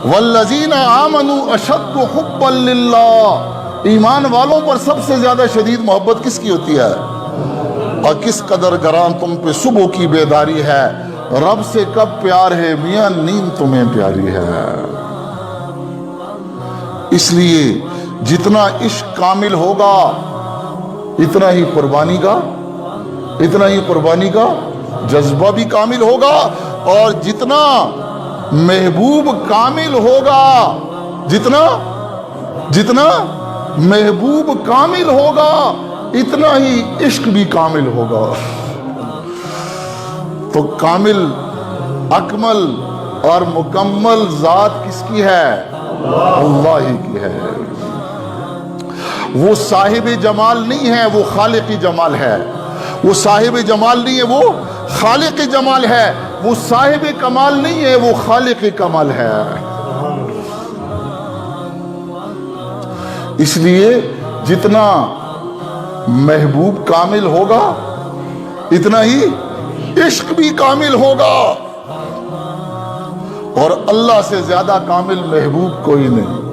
والذین آمنوا اشد حبا للہ، ایمان والوں پر سب سے زیادہ شدید محبت کس کی ہوتی ہے؟ اور کس قدر گران تم پہ صبح کی بیداری ہے، رب سے کب پیار ہے میاں نیند تمہیں پیاری ہے۔ اس لیے جتنا عشق کامل ہوگا اتنا ہی قربانی کا جذبہ بھی کامل ہوگا، اور جتنا محبوب کامل ہوگا، جتنا محبوب کامل ہوگا اتنا ہی عشق بھی کامل ہوگا۔ تو کامل، اکمل اور مکمل ذات کس کی ہے؟ اللہ ہی کی ہے۔ وہ صاحب جمال نہیں ہے، وہ خالق جمال ہے۔ وہ صاحب جمال نہیں ہے، وہ خالق جمال ہے۔ وہ صاحب کمال نہیں ہے، وہ خالق کمال ہے۔ اس لیے جتنا محبوب کامل ہوگا اتنا ہی عشق بھی کامل ہوگا، اور اللہ سے زیادہ کامل محبوب کوئی نہیں۔